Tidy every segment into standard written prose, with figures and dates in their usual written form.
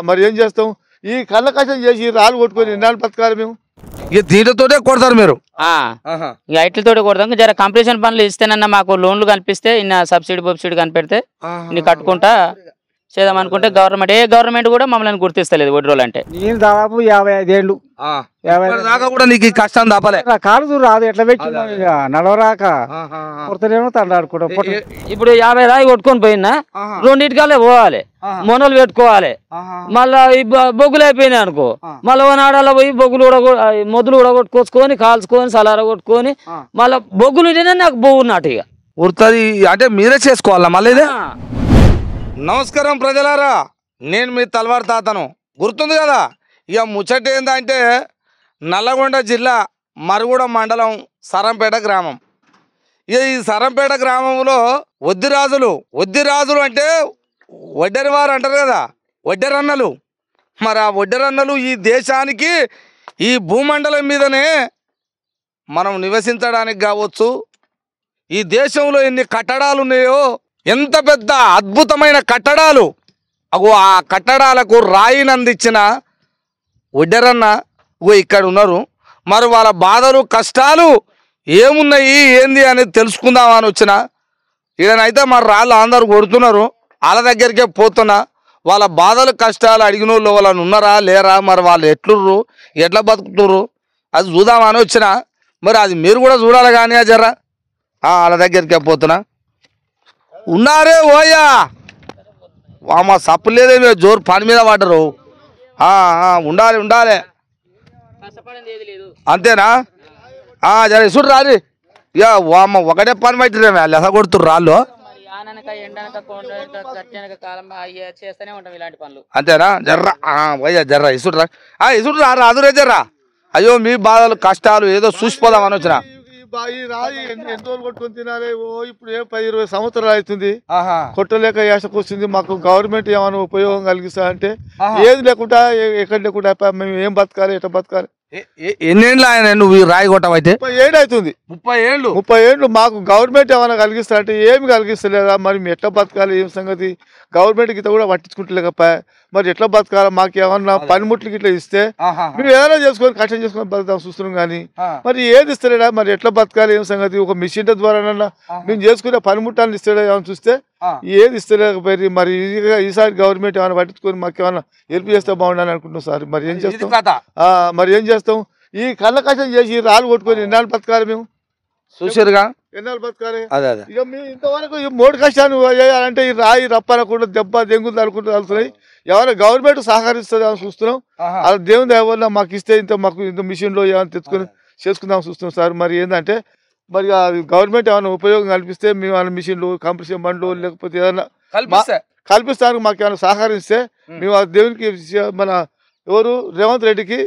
మరి ఏం చేస్తాం? ఈ కళ్ళ కష్టం చేసి రాళ్ళు కొట్టుకొని ఎన్నాళ్ళు బతకాలి మేము? ఇక దీంట్లతోటే కొడతారు మీరు? ఇక ఐట్లతోటి కొడతాం. జర కంప్లీషన్ పనులు ఇస్తేనన్నా మాకు లోన్లు కనిపిస్తే ఇన్న సబ్సిడీ కనిపెడితే ఇన్ని కట్టుకుంటా చేద్దాం అనుకుంటే గవర్నమెంట్ కూడా మమ్మల్ని గుర్తిస్తలేదు వడ్డీ రోజులు అంటే. నేను దాదాపు 55 ఏళ్ళు దాకా కూడా నీకు ఈ కష్టం తప్పలే? కాదు రాదు ఎట్లా పెట్టి నడవరాక కొడతలేమో తండాడుకుంటాం. ఇప్పుడు 50 రాయి కొట్టుకొని పోయినా రెండింటికాలే పోవాలి, మొనలు పెట్టుకోవాలి. మళ్ళా ఈ బొగ్గులు అయిపోయినాయి అనుకో, మళ్ళీ నాడాల పోయి బొగ్గులు కూడా మొద్దులు కూడా కొట్టుకొచ్చుకొని కాల్చుకొని సలార కొట్టుకొని మళ్ళీ బొగ్గులు ఉంటేనే నాకు బొగ్గు ఉన్నట్టు ఇక ఉరుతుంది. అంటే మీరే చేసుకోవాలా మళ్ళీ ఇదే? నమస్కారం ప్రజలారా, నేను మీ తల్వార్ తాతను. గుర్తుంది కదా? ఇక ముచ్చట ఏందంటే నల్లగొండ జిల్లా మరుగుడ మండలం సరంపేట గ్రామం. ఇక ఈ సరంపేట గ్రామంలో వద్దిరాజులు అంటే వడ్డెరి వారు అంటారు కదా, వడ్డెరన్నలు. మరి ఆ వడ్డెరన్నలు ఈ దేశానికి ఈ భూమండలం మీదనే మనం నివసించడానికి కావచ్చు, ఈ దేశంలో ఎన్ని కట్టడాలు ఉన్నాయో, ఎంత పెద్ద అద్భుతమైన కట్టడాలు, అగో ఆ కట్టడాలకు రాయినందించిన వడ్డెరన్న ఇక్కడ ఉన్నారు. మరి వాళ్ళ బాధలు కష్టాలు ఏమున్నాయి ఏంది అనేది తెలుసుకుందామని వచ్చిన. ఈడనైతే మరి రాళ్ళు అందరూ కొడుతున్నారు, వాళ్ళ దగ్గరికే పోతున్నా. వాళ్ళ బాధలు కష్టాలు అడిగిన వాళ్ళు వాళ్ళని ఉన్నారా లేరా, మరి వాళ్ళు ఎట్లా బతుకుతున్నారు అది చూద్దామని వచ్చిన. మరి అది మీరు కూడా చూడాలి కానీ జర్రా వాళ్ళ దగ్గరికే పోతున్నా. ఉన్నారే ఓయ్యా, మా సప్పు లేదే, మీరు జోరు పని మీద పడ్డరు. ఉండాలి అంతేనా? జర ఇసుడు రారి. ఇక అమ్మ ఒకటే పని పట్టిరే లెస కొడుతురు రాళ్ళు. అంతేనా? జర్రా పోయ్యా జర్రా ఇసుడు ఇసుడు రా అదురే జర్రా. అయ్యో మీ బాధలు కష్టాలు ఏదో చూసిపోదామని వచ్చిన. ఈ రాయి ఎన్ని రోజులు కొట్టుకొని తినాలి? ఇప్పుడు 10-20 సంవత్సరాలు అవుతుంది కొట్టలేక యాసకొస్తుంది. మాకు గవర్నమెంట్ ఏమైనా ఉపయోగం కలిగిస్తా అంటే ఏది లేకుండా ఎక్కడ లేకుండా మేము ఏం బతకాలి, ఎట్లా బతకాలి? ఎన్నేళ్ళు ఆయన నువ్వు ఈ రాయి కొట్టవైతే? 30 ఏళ్ళు అవుతుంది. 30 ఏళ్ళు మాకు గవర్నమెంట్ ఏమైనా కలిగిస్తా అంటే ఏమి కలిగిస్తలేదా? మరి మేము ఎట్లా బతకాలి? ఏం సంగతి? గవర్నమెంట్ గిట్ట కూడా పట్టించుకుంటలేకపోయా. మరి ఎట్లా బతకాలి? మాకు ఏమన్నా పనిముట్లు గిట్లా ఇస్తే మేము ఏదైనా చేసుకొని కష్టం చేసుకొని బతుకుతాం చూస్తున్నాం కానీ మరి ఏది ఇస్తలేడా? మరి ఎట్లా బతకాలి? ఏం సంగతి? ఒక మిషన్ ద్వారానన్నా మేము చేసుకునే పనిముట్టాన్ని ఇస్తాడా ఏమైనా చూస్తే ఏది ఇస్తలేకపోయి. మరి ఈసారి గవర్నమెంట్ ఏమైనా పట్టించుకొని మాకు ఏమైనా హెల్ప్ చేస్తే బాగుండాలని అనుకుంటున్నాం సార్. మరి ఏం చేస్తాం? ఈ కళ్ళ కష్టం చేసి రాళ్ళు కొట్టుకొని ఎన్నాళ్ళు బతకాలి మేము? చూసారుగా ఎన్నాళ్ళు బతకాలి? ఇక మీ ఇంతవరకు ఈ 3 కష్టాలు చేయాలంటే ఈ రాయి రప్పనకుండా దెబ్బ దెంగులు అనుకుంటూ వెళ్తున్నాయి. ఎవరైనా గవర్నమెంట్ సహకరిస్తుంది అని చూస్తున్నాం. అలా దేవుని దయ వల్ల మాకు ఇస్తే మాకు ఇంత మిషన్లో ఏమైనా తెచ్చుకొని చేసుకుందాం చూస్తున్నాం సార్. మరి ఏంటంటే మరి గవర్నమెంట్ ఏమైనా ఉపయోగం కల్పిస్తే మేము ఏమైనా మిషన్లు కంప్రెషన్ బండ్లు లేకపోతే ఏదైనా కల్పిస్తానికి మాకు ఏమైనా సహకరిస్తే మేము ఆ దేవునికి మన ఎవరు రేవంత్ రెడ్డికి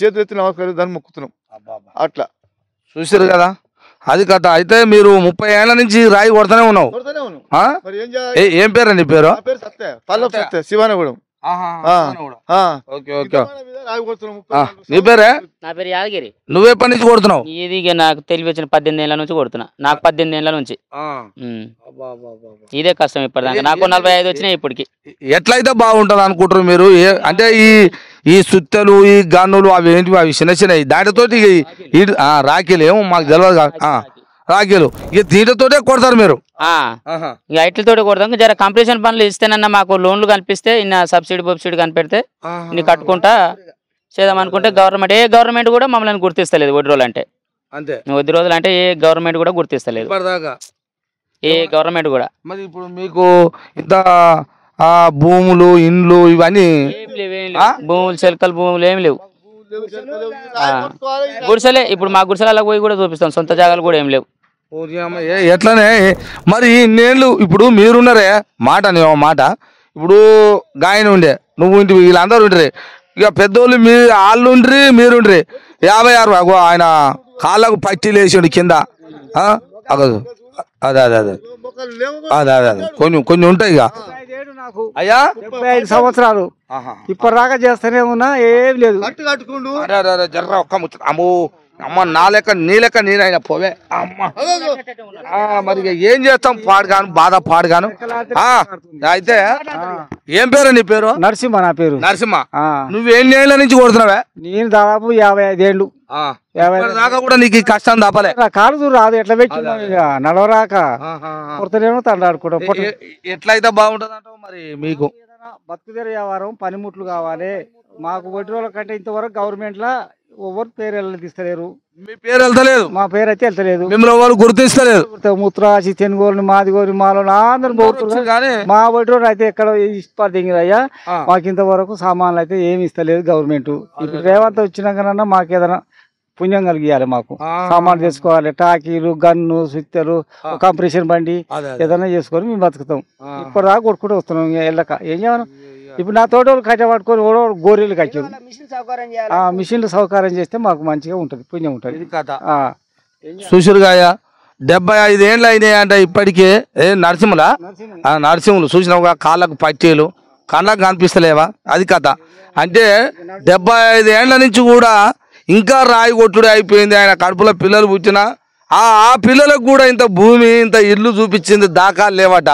చేతులు ఎత్తి నమస్కారం దాన్ని మొక్కుతున్నాం. అట్లా చూసారు కదా, అది కథ. అయితే మీరు 30 ఏళ్ల నుంచి రాయి కొడతానే ఉన్నావు. ఏం పేరు నీ పేరు? సత్య శివానగూడెం. నీ పేరే? నా పేరు యాదగిరి. నువ్వెప్పటి నుంచి కొడుతున్నావు? ఇది నాకు తెలివి వచ్చిన 18 ఏళ్ల నుంచి కొడుతున్నా. నాకు 18 ఏళ్ల నుంచి ఇదే కష్టం. ఇప్పటిదాకా నాకు 45 వచ్చినాయి ఇప్పటికి. ఎట్లయితే బాగుంటది అనుకుంటారు మీరు? అంటే ఈ సుత్తెలు ఈ గన్నులు అవి ఏంటివి? అవి చిన్నవి దాటితోటి రాఖీలు ఏమో మాకు తెలియదు. రాఖీలు ఇక దీంట్లతోటే కొడతారు మీరు? ఇక ఐట్లతోటి కొడతాం. జర కంప్లీషన్ పనులు ఇస్తేనన్నా మాకు లోన్లు కనిపిస్తే ఇన్న సబ్సిడీ కనిపెడితే ఇన్ని కట్టుకుంటా చేద్దాం అనుకుంటే గవర్నమెంట్ కూడా మమ్మల్ని గుర్తిస్తలేదు వడ్డీ రోజులు అంటే. వడ్డీ రోజులు అంటే ఏ గవర్నమెంట్ కూడా గుర్తిస్తలేదు, ఏ గవర్నమెంట్ కూడా. మరి ఇప్పుడు మీకు ఇంత భూములు ఇండ్లు ఇవన్నీ భూములు చెలకలు భూములు ఏమి లేవు. గుడిసెలే. ఇప్పుడు మా గుడిసెలకు పోయి కూడా చూపిస్తాం. సొంత జాగాలు కూడా ఏం లేవు. ఎట్లనే మరి ఇన్నేళ్ళు ఇప్పుడు మీరున్నారే మాట మాట. ఇప్పుడు గాయన ఉండే నువ్వు ఇంటి వీళ్ళందరూ ఉండ్రి. ఇక పెద్దోళ్ళు వాళ్ళు ఉండ్రి మీరుండ్రి. 56 ఆయన కాళ్ళకు పట్టీలు వేసిండు కింద. అదే కొన్ని ఉంటాయి. ఇక అయ్యా 75 సంవత్సరాలు ఇప్పటిదాకా చేస్తూనే ఉన్నా ఏం లేదు. జర్ర ఒక్క ముచ్చట. అమ్మో అమ్మ నా లెక్క నీ లెక్క నేనైనా పోవే అమ్మ మరి ఇక ఏం చేస్తాం పాడుగాను బాధ పాడుగాను అయితే ఏం పేరు నీ పేరు నరసింహ నా పేరు నరసింహ నువ్వేం ఏళ్ళ నుంచి కొడుతున్నావే నేను దాదాపు 55 ఏళ్ళు దాకా కూడా నీకు ఈ కష్టం తప్పలే కాలు రాదు ఎట్లా పెట్టినాం ఇక నడవరాక కొడతలేమో తండాడుకోవడం ఎట్లయితే బాగుంటది అంటావు మరి మీకు బతుకుదేర వ్యవహారం పనిముట్లు కావాలి మాకు వడ్డీ రోజుల కంటే ఇంతవరకు గవర్నమెంట్ లా ఎవరు పేరు తీస్తలేరు మీ పేరు వెళ్తలేదు మా పేరు అయితే వెళ్తలేదు మిమ్మల్ని ఎవరు గుర్తిస్తలేదు ముత్రాసి తెనుగోలు మాదిగోలు మాలో అందరు పోతున్నారు కానీ మా వడ్డీ రోజులు అయితే ఎక్కడ ఇస్తారు దిగిరయ్యా మాకు ఇంతవరకు సామాన్లు అయితే ఏమి ఇస్తలేదు గవర్నమెంట్ ఇప్పుడు రేవంత్ వచ్చినాకనన్నా మాకు ఏదైనా పుణ్యం కలిగియాలి మాకు సామాన్లు చేసుకోవాలి టాకీలు గన్ను సుత్తెలు కంప్రెషన్ బండి ఏదైనా చేసుకొని మేము బతుకుతాం ఇప్పటిదాకా కొట్టుకుంటూ వస్తున్నాం వెళ్ళక ఏం చేయను ఇప్పుడు నా తోట కట్ట పట్టుకొని గోరీలు కట్టారు మిషన్లు సౌకర్యం చేస్తే మాకు మంచిగా ఉంటుంది పుణ్యం ఉంటుంది చూసిరుగాయ 75 ఏళ్ళు అయినాయి అంట ఇప్పటికే నరసింహులా నరసింహులు చూసినావుగా కాళ్ళకు పట్టీలు కళ్ళకు కనిపిస్తలేవా అది కథ అంటే 75 ఏళ్ల నుంచి కూడా ఇంకా రాయి కొట్టుడే అయిపోయింది ఆయన కడుపులో పిల్లలు పుట్టినా ఆ పిల్లలకు కూడా ఇంత భూమి ఇంత ఇల్లు చూపించింది దాఖలు లేవట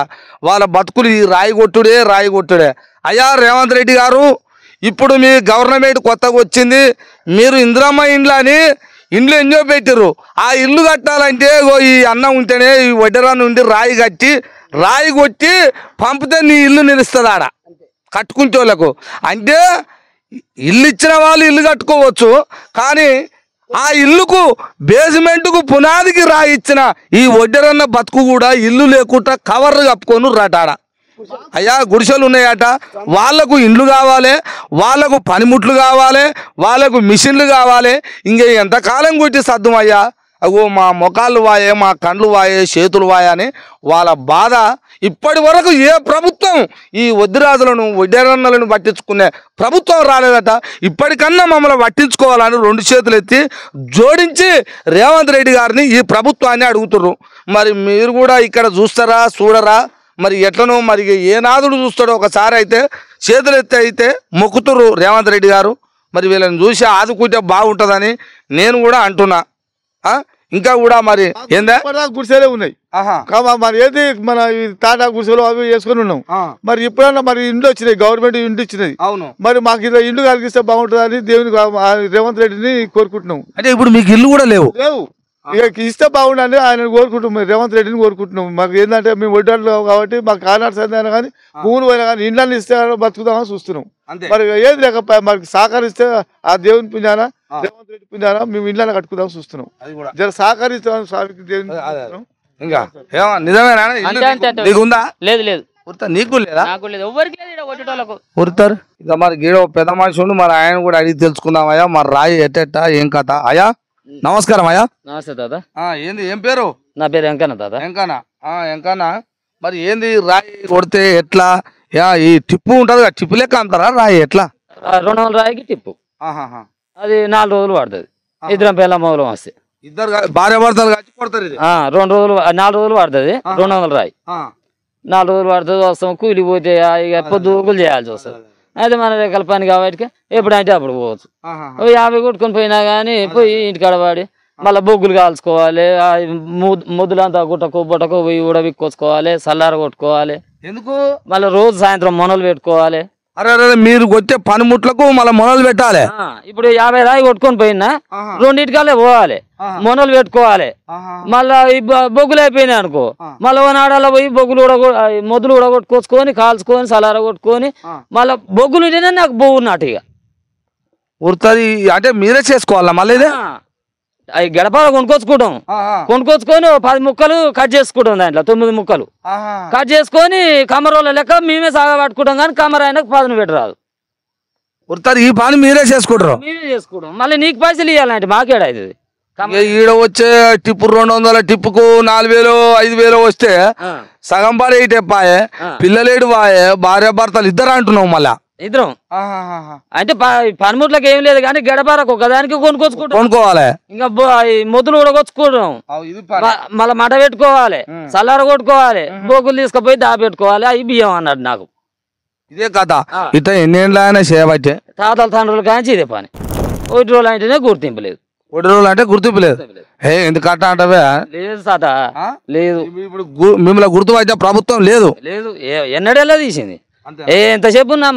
వాళ్ళ బతుకులు ఈ రాయి కొట్టుడే అయ్యా రేవంత్ రెడ్డి గారు ఇప్పుడు మీ గవర్నమెంట్ కొత్తగా వచ్చింది మీరు ఇందిరమ్మ ఇండ్లు ఎంజో పెట్టారు ఆ ఇల్లు కట్టాలంటే ఈ అన్నం ఉంటేనే ఈ వడ్డరాన్ని ఉండి రాయి కొట్టి పంపితే నీ ఇల్లు నిలుస్తుంది ఆడ కట్టుకుంటే వాళ్ళకు అంటే ఇల్లు ఇచ్చిన వాళ్ళు ఇల్లు కట్టుకోవచ్చు కానీ ఆ ఇల్లుకు బేస్మెంట్కు పునాదికి రాయి ఇచ్చిన ఈ వడ్డరన్న బతుకు కూడా ఇల్లు లేకుండా కవర్లు కప్పుకొని రాటాడ అయ్యా గుడిసెలు ఉన్నాయట వాళ్ళకు ఇండ్లు కావాలి వాళ్ళకు పనిముట్లు కావాలి వాళ్ళకు మిషన్లు కావాలి ఇంకా ఎంతకాలం కొట్టి సర్దుం అయ్యా అగో మా మొఖాలు వాయే మా కండ్లు వాయే చేతులు వాయే అని వాళ్ళ బాధ ఇప్పటి వరకు ఏ ప్రభుత్వం ఈ వడ్డెరన్నలను పట్టించుకునే ప్రభుత్వం రాలేదట ఇప్పటికన్నా మమ్మల్ని పట్టించుకోవాలని 2 చేతులు ఎత్తి జోడించి రేవంత్ రెడ్డి గారిని ఈ ప్రభుత్వాన్ని అడుగుతుర్రు మరి మీరు కూడా ఇక్కడ చూడరా మరి ఎట్లనో మరి ఏ నాదుడు చూస్తాడో ఒకసారి అయితే చేతులు ఎత్తి అయితే మొక్కుతుర్రు రేవంత్ రెడ్డి గారు మరి వీళ్ళని చూసి ఆదుకుంటే బాగుంటుందని నేను కూడా అంటున్నా ఇంకా కూడా మరి ఏందా గుడిసెలే ఉన్నాయి మరి ఏది మన తాటా గుడిసెలు అవి వేసుకొని ఉన్నాం మరి ఇప్పుడన్నా మరి ఇండ్లు వచ్చినాయి గవర్నమెంట్ ఇండ్లు ఇచ్చినాయి అవును మరి మాకు ఇలా ఇండ్లు కలిగిస్తే బాగుంటుందని దేవుని రేవంత్ రెడ్డిని కోరుకుంటున్నాం అంటే ఇప్పుడు మీకు ఇల్లు కూడా లేవు ఇక ఇస్తే బాగుండని ఆయన కోరుకుంటున్నాం రేవంత్ రెడ్డిని కోరుకుంటున్నాం మాకు ఏంటంటే మేము వడ్డాలు కాబట్టి మాకు కానాడు సందైనా కానీ భూములు పోయినా కానీ ఇండ్లని ఇస్తే బతుకుదామని చూస్తున్నాం మరి ఏది లేకపోయా మనకి సహకరిస్తే ఆ దేవుని పుణ్యానా రేవంత్ రెడ్డి పుణ్యానా మేము ఇండ్లని కట్టుకుందాం చూస్తున్నాం జర సహకరిస్తాం స్వామికి దేవుని ఇంకా నిజమేనా నీకుందా లేదు లేదు నీకు లేదా ఎవరికి లేదు ఉరుతారు ఇక మరి గీడ పెద్ద మనిషి ఉండి మరి ఆయన కూడా అడిగి తెలుసుకుందామయ్యా మరి రాయి ఎట్టెట్ట ఏం కథ అయ్యా నమస్కారం అయ్యా నమస్తే దాదా ఏంది ఏం పేరు నా పేరు వెంకన్న దాదా వెంకన్న మరి ఏంది రాయి కొడితే ఎట్లా ఈ టిప్పు ఉంటది కదా టిప్పు లెక్క అంటారా రాయి ఎట్లా 200 రాయికి టిప్పు అది 4 రోజులు పడుతుంది ఇద్దరం పిల్ల మొదలు వస్తే ఇద్దరు భార్య భర్తలు కలిసి కొడతారు 2 రోజులు 4 రోజులు పడుతుంది 200 రాయి 4 రోజులు పడుతుంది వస్తాం కూలిపోతే ఇక పొద్దుగులు చేయాల్సి వస్తుంది అయితే మన రకాల పని కాబట్టి ఎప్పుడంటే అప్పుడు పోవచ్చు 50 కొట్టుకొని పోయినా కానీ పోయి ఇంటికాడ వాడి మళ్ళీ బొగ్గులు కాల్చుకోవాలి ముద్దులంతా బుట్టకు పోయి కూడా విక్కొచ్చుకోవాలి సల్లార కొట్టుకోవాలి ఎందుకు మళ్ళీ రోజు సాయంత్రం మొనలు పెట్టుకోవాలి అరే మీరు కొట్టే పనిముట్లకు మళ్ళీ మొనలు పెట్టాలి ఇప్పుడు 50 రాయి కొట్టుకొని పోయినా 2 ఇటుకాలే పోవాలి మొనలు పెట్టుకోవాలి మళ్ళా బొగ్గులు అయిపోయినాయి అనుకో మళ్ళీ నాడాల పోయి బొగ్గులు కూడా మొద్దులు కూడా కొట్టుకొచ్చుకొని కాల్చుకొని సలార కొట్టుకొని మళ్ళీ బొగ్గులు ఉంటేనే నాకు బొగ్గు నాటు ఇక ఉరుతుంది అంటే మీరే చేసుకోవాలా మళ్ళీ అవి గడప కొనుక్కొచ్చుకొని 10 ముక్కలు కట్ చేసుకుంటాం దాంట్లో 9 ముక్కలు కట్ చేసుకొని కమరోళ్ళ లెక్క మేమే సాగా పట్టుకుంటాం కానీ కమర ఆయనకు 10 పెట్టరాదు ఉరుతారు ఈ పని మీరే చేసుకుంటారు మేమే చేసుకుంటాం మళ్ళీ నీకు పైసలు ఇవ్వాలంటే మాకేడ అవుతుంది ఈడ వచ్చే టిప్పు 200 టిప్పుకు 4000 5000 వస్తే సగం పాడే టెప్పాయే పిల్లలేడు వాయే భార్య భర్తలు ఇద్దరు అంటున్నావు మళ్ళా ఇద్దరం అంటే పనిముట్లకు ఏం లేదు కానీ గడపారకు ఒకదానికి కొనుక్కోవాలి ఇంకా మొద్దులు కూడా కొచ్చుకుంటాం మళ్ళీ మట పెట్టుకోవాలి సల్లార కొట్టుకోవాలి బొగ్గులు తీసుకుపోయి దాపెట్టుకోవాలి అవి బియ్యం అన్నాడు నాకు ఇదే కథ ఇట్లా ఎన్నేళ్ళైనా చేయబట్టే తాతల తండ్రులు కానీ ఇదే పని 1 రోజులు అంటేనే గుర్తింపు లేదు వడ్డీ రోజులు అంటే గుర్తింపు లేదు. ఎందుకు అట్లా అంటావే? లేదు తాత, లేదు. ఇప్పుడు మిమ్మల్ని గుర్తు అయితే ప్రభుత్వం లేదు. లేదు, ఎన్నడేలా తీసింది. ఎంతసేపు ఉన్నా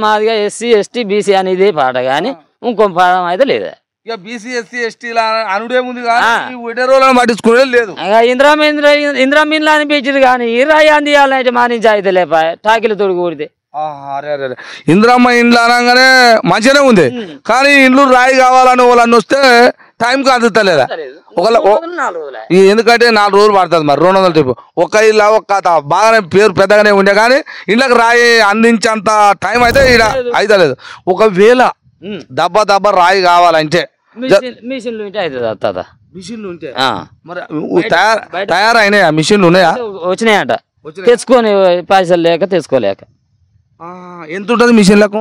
మాదిగా ఎస్సీ ఎస్టీ బీసీ అనేది పాట కానీ ఇంకో పాఠం అయితే లేదా. ఇక బీసీ ఎస్సీ ఎస్టీ అనుడేముంది కానీ వడ్డీ రోజులను పట్టించుకునే లేదు. ఇంద్రామీన్లు అనిపించింది కానీ ఈ రాయి అందియాలంటే మా నుంచి అయితే లేపా టాకిలు తొడుగు కొడితే. అరే ఇంద్రమ్మ ఇండ్లు అనగానే మంచిగానే ఉంది కానీ ఇండ్లు రాయి కావాలని వాళ్ళని వస్తే టైంకి అందుతలేదా? ఎందుకంటే 4 రోజులు పడుతుంది మరి 200 ట్రిప్. ఒక ఇల్లు ఒక బాగానే పేరు పెద్దగానే ఉండే కానీ ఇండ్లకు రాయి అందించేంత టైం అయితే ఇక్కడ అయితే లేదు. ఒకవేళ దెబ్బ రాయి కావాలంటే మిషన్లు ఉంటే అవుతుంది. మిషన్లు ఉంటే మరి తయారైనాయా? మిషన్లు ఉన్నాయా? వచ్చినాయట, తెచ్చుకొని పైసలు లేక తెచ్చుకోలేక. ఎంత ఉంటుంది మిషన్లకు?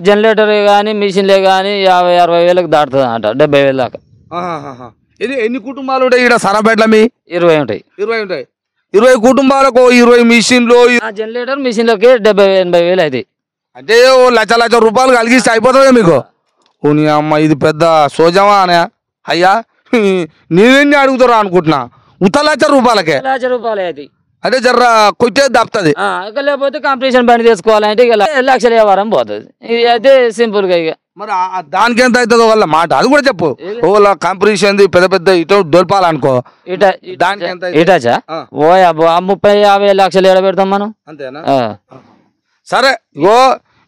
జనరేటర్ కానీ మిషన్లే కానీ 50-60 వేలకు దాటుతుంది అంట, 70,000 దాకా. ఎన్ని కుటుంబాలు ఉంటాయి ఇక్కడ సరపేట్ల? మీ 20 ఉంటాయి. 20 ఉంటాయి. 20 కుటుంబాలకు 20 మిషన్లు. జనరేటర్ మిషన్లకి 70,000-80,000 అవుతాయి. అంటే లక్ష రూపాయలు కలిగిస్తే అయిపోతుంది మీకు. నీ అమ్మ ఇది పెద్ద సోజమా అనే అయ్యా, నేనేం అడుగుతారా అనుకుంటున్నా. లక్ష రూపాయలకే? లక్ష రూపాయలు అది. అంటే జర్ర కొట్టేది తప్పుతుంది. లేకపోతే కాంపిటీషన్ బండి తీసుకోవాలంటే ఇక 1 లక్షల వ్యవహారం పోతుంది. ఇది అయితే సింపుల్ గా. ఇక మరి దానికి ఎంత అవుతుందో వాళ్ళ మాట అది కూడా చెప్పు. వాళ్ళ కాంపిటీషన్ పెద్ద ఇటు దొరపాలనుకో, దానికి ఎంత? ఇటాచా ఓ 30-50 లక్షలు ఎడ పెడతాం మనం. అంతేనా? సరే, ఇగో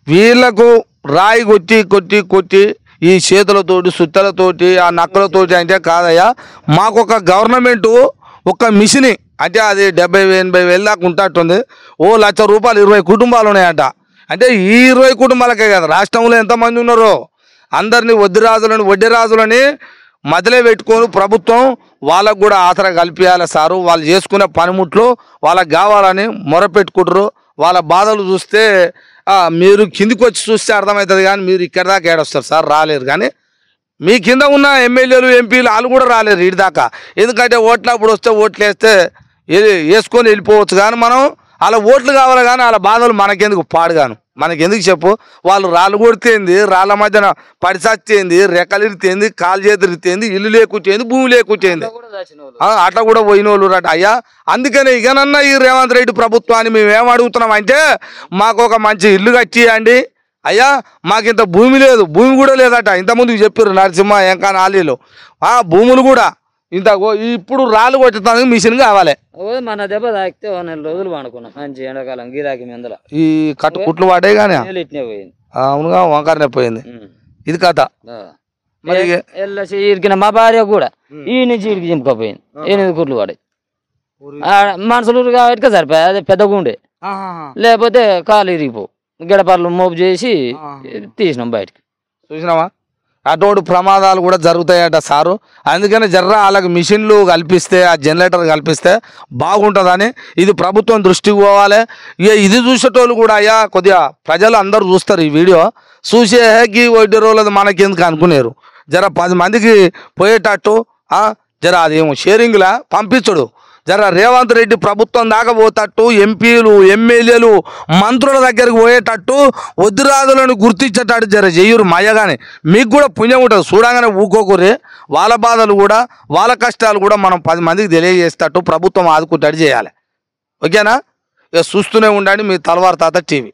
వీళ్ళకు రాయి కొట్టి ఈ చేతులతోటి సుత్తలతోటి ఆ నక్కలతోటి అంటే కాదయ్యా. మాకు ఒక గవర్నమెంట్ ఒక మిషన్ అంటే అది 70,000-80,000 దాకా ఉంటట్టుంది. 1 లక్ష రూపాయలు 20 కుటుంబాలు ఉన్నాయంట. అంటే ఈ 20 కుటుంబాలకే కదా, రాష్ట్రంలో ఎంతమంది ఉన్నారో అందరినీ వడ్డీ రాజులని మదిలే పెట్టుకొని ప్రభుత్వం వాళ్ళకు కూడా ఆసరా కల్పించాలి సారు. వాళ్ళు చేసుకునే పనిముట్లు వాళ్ళకి కావాలని మొరపెట్టుకుంటారు. వాళ్ళ బాధలు చూస్తే మీరు కిందికి వచ్చి చూస్తే అర్థమవుతుంది కానీ మీరు ఇక్కడ దాకా ఏడొస్తారు సార్, రాలేరు. కానీ మీ కింద ఉన్న ఎమ్మెల్యేలు ఎంపీలు వాళ్ళు కూడా రాలేరు ఇటు దాకా. ఎందుకంటే ఓట్లప్పుడు వస్తే ఓట్లు వేసుకొని వెళ్ళిపోవచ్చు కానీ మనం అలా ఓట్లు కావాలి కానీ వాళ్ళ బాధలు మనకెందుకు పాడుగాను, మనకెందుకు చెప్పు. వాళ్ళు రాళ్ళు కొడితేంది, రాళ్ళ మధ్యన పడిసచ్చేంది, రెక్కలిరితేంది, కాలు చేతిరితేంది, ఇల్లు లేకుంటేంది, భూమి లేకుంటేంది, అట్లా కూడా పోయిన వాళ్ళు రట అయ్యా. అందుకనే ఇకనన్నా ఈ రేవంత్ రెడ్డి ప్రభుత్వాన్ని మేము ఏం అడుగుతున్నాం అంటే మాకు ఒక మంచి ఇల్లు కట్టియండి అయ్యా. మాకు ఇంత భూమి లేదు, భూమి కూడా లేదట. ఇంతకుముందుకు చెప్పారు నరసింహ ఎంకాన ఆలీలు. భూములు కూడా ఇంత ఇప్పుడు రాళ్ళు కొట్టడానికి మిషన్ కావాలి. మన దెబ్బ తాకితే 1 నెల రోజులు వాడుకున్నాం మంచి ఎండాకాలం గిరాకీ మీద. ఈ కుట్లు వాడే కానీ ఇట్నే పోయింది. అవునుగా వంకరనే పోయింది. ఇది కథ. ఇరికిన మా భార్య కూడా ఈ నుంచి ఇరికి చింపుకపోయింది. 8 కుట్లు వాడే మనుషులు కాబట్టి సరిపోయి అదే పెద్దగా ఉండే, లేకపోతే కాలు ఇరిగిపో గడపర్లు మోపు చేసి తీసినాం బయటకి. చూసినావా? అటువంటి ప్రమాదాలు కూడా జరుగుతాయట సారు. అందుకని వాళ్ళకి మిషన్లు కల్పిస్తే, ఆ జనరేటర్ కల్పిస్తే బాగుంటుందని ఇది ప్రభుత్వం దృష్టికి పోవాలి. ఇది చూసేటోళ్ళు కూడా అయ్యా కొద్దిగా ప్రజలు అందరూ చూస్తారు ఈ వీడియో చూసే ఈ వడ్డీ రోజులు మనకెందుకు అనుకునేరు. 10 మందికి పోయేటట్టు అదేమో షేరింగ్లా పంపించడు. రేవంత్ రెడ్డి ప్రభుత్వం దాకా పోతట్టు, ఎంపీలు ఎమ్మెల్యేలు మంత్రుల దగ్గరికి పోయేటట్టు వద్దురాదులను గుర్తించేటట్టు చెయ్యరు మయ్యగానే. మీకు కూడా పుణ్యం ఉంటుంది చూడగానే ఊకోకూరే. వాళ్ళ బాధలు కూడా వాళ్ళ కష్టాలు కూడా మనం 10 మందికి తెలియజేసేటట్టు ప్రభుత్వం ఆదుకుంటాడు చేయాలి. ఓకేనా? ఇక చూస్తూనే ఉండండి మీ తలవారు తాత టీవీ.